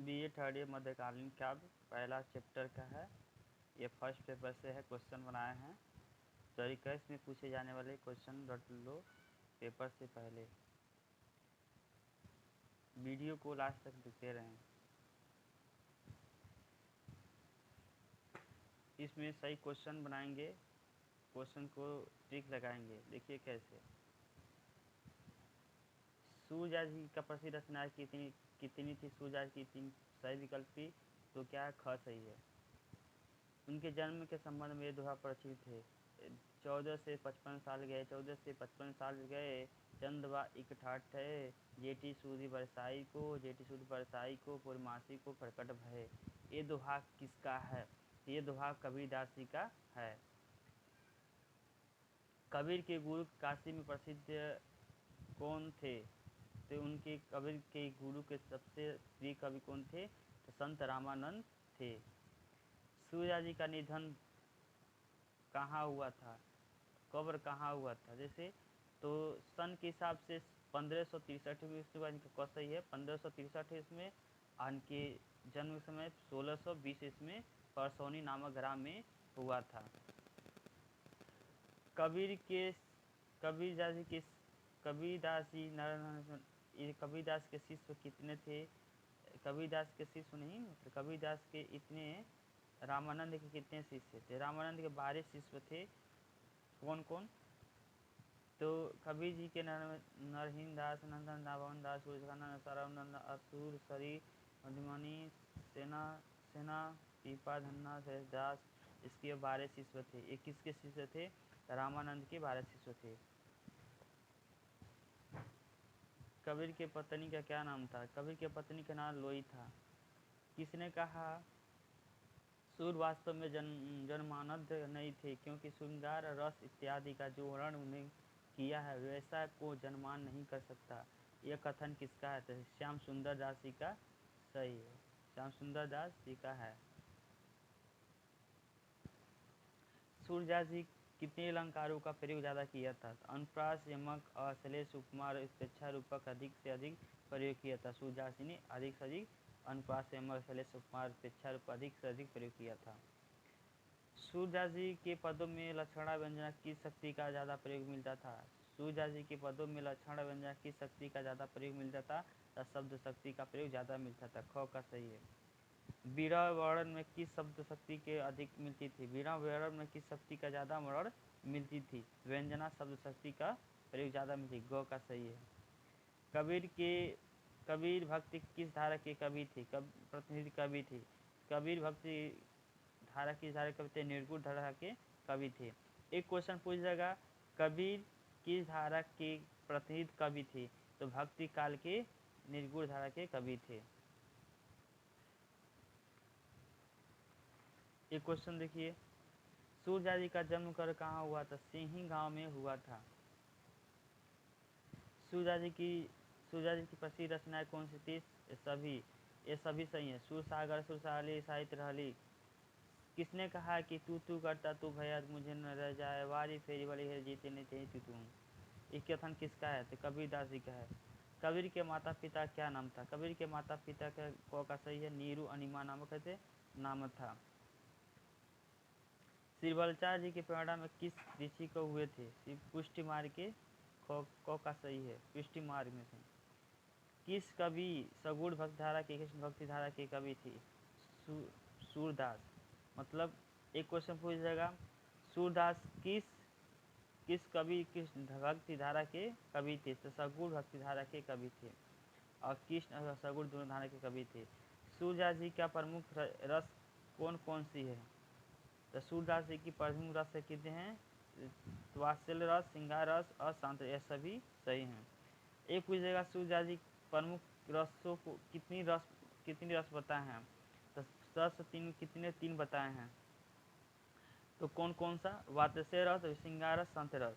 BA third year मध्यकालीन काव्य पहला चैप्टर का है। ये फर्स्ट पेपर से है, क्वेश्चन बनाए हैं। तो रिक्वेस्ट में पूछे जाने वाले क्वेश्चन रट लो पेपर से पहले। वीडियो को लास्ट तक देखते रहें। इसमें सही क्वेश्चन बनाएंगे, क्वेश्चन को टिक लगाएंगे। देखिए कैसे। सूर्यदास जी का प्रसिद्ध रचना कितनी थी? सूर्यदास की तीन सही विकल्प थी, तो क्या ख सही है। उनके जन्म के संबंध में दोहा प्रचलित थे। 14 से 55 साल गए, 14 से 55 साल गए, चंदवा इक ठाठ है, जेठी सूर्य बरसाई को पूर्णमासी को प्रकट भय। ये दोहा किसका है? ये दोहा कबीरदास जी का है। कबीर के गुरु काशी में प्रसिद्ध कौन थे? तो उनके कबीर के गुरु के सबसे प्रिय कवि कौन थे? तो संत रामानंद थे। सूर्यदास जी का निधन कहाँ हुआ था? कब्र कहाँ हुआ था? जैसे तो सन के हिसाब से 1563 में इसके बाद इनका सही है 1563 इसमें। इनके जन्म समय 1620 इसमें परसौनी नामक ग्राम में हुआ था। कबीरदास के शिष्य कितने थे? कबीरदास के शिष्य नहीं, कबीरदास के इतने रामानंद के कितने शिष्य थे? रामानंद के 12 शिष्य थे। कौन कौन? तो कबीर जी के नरहीन दास, नंदन दाभवन दास, सूर्यकानंद, सरावनंद, असुर सरी, मधुमणि, सेना पीपा धन्ना दास, इसके 12 शिष्य थे। ये किसके शिष्य थे? रामानंद के 12 शिष्य थे। कबीर के पत्नी का क्या नाम था? कबीर के पत्नी का नाम लोई था। किसने कहा सूर्य वास्तव में जन्मानद नहीं थे, क्योंकि श्रृंगार रस इत्यादि का जो वर्णन उन्हें किया है वैसा को जन्मान नहीं कर सकता। यह कथन किसका है? तो श्याम सुंदर दास जी का सही है। श्याम सुंदर दास जी का है। सूर्यदास जी कितने अलंकारों का प्रयोग ज़्यादा किया था? अनुप्रास, यमक, अश्लेष, उपमा, उपेक्षा रूपक अधिक से अधिक प्रयोग किया था। सूर्यदास जी ने अधिक से अधिक अनुप्रास, यमक, अश्लेष, उपमा, उपेक्षा रूप अधिक से अधिक प्रयोग किया था। सूर्यदास जी के पदों में लक्षणा व्यंजना किस शक्ति का ज़्यादा प्रयोग मिलता था? सूर्यदास जी के पदों में लक्षणा व्यंजना किस शक्ति का ज़्यादा प्रयोग मिलता था? शब्द शक्ति का प्रयोग ज़्यादा मिलता था। ख का सही है। बीड़ा वर्णन में किस शब्द शक्ति के अधिक मिलती थी? बीड़ा वर्णन में किस शक्ति का ज़्यादा वर्णन मिलती थी? व्यंजना शब्द शक्ति का प्रयोग ज़्यादा मिलती। ग का सही है। कबीर भक्ति किस धारा के कवि थे? प्रतिनिधि कवि थे। कबीर भक्ति धारा किस धारा के कवि थे? निर्गुण धारा के कवि थे। एक क्वेश्चन पूछ जाएगा, कबीर किस धारा के प्रतिनिधि कवि थे? तो भक्ति काल के निर्गुण धारा के कवि थे। एक क्वेश्चन देखिए, सूर्यदास जी का जन्म कर कहाँ हुआ था? सिंही गांव में हुआ था। सूर्यदास जी की प्रसिद्ध रचनाएं कौन सी थी? ये सभी सही है। सूरसागर, सुरसाली, साहित्य रहली। किसने कहा कि तू करता तू भैया मुझे न रह जाए, वारी फेरी वाली है जीते नहीं चाहिए तू। ये कथन किसका है? तो कबीरदास जी का है। कबीर के माता पिता क्या नाम था? कबीर के माता पिता का सही है नीरू अनिमा नामक ऐसे नाम था। श्री बलचार जी के प्रेरणा में किस ऋषि को हुए थे? पुष्टि मार्ग के क का सही है। पुष्टि मार्ग में से किस कवि सगुण भक्तिधारा के कृष्ण भक्तिधारा के कवि थे? सूरदास। मतलब एक क्वेश्चन पूछ जाएगा, सूरदास किस कवि कृष्ण भक्तिधारा के कवि थे? तो सगुण भक्तिधारा के कवि थे, और कृष्ण और सगुण दोनों धारा के कवि थे। सूरदास जी का प्रमुख रस कौन कौन सी है? तो सूरदास जी की प्रमुख रस कितने हैं? वात्सल्य रस, श्रृंगार रस और शांत, यह सभी सही हैं। एक पूछेगा सूरदास जी प्रमुख रसों को कितनी रस बताए हैं? तो रस तीन बताए हैं। तो कौन कौन सा? वात्सल्य रस, श्रृंगार रस, शांत रस।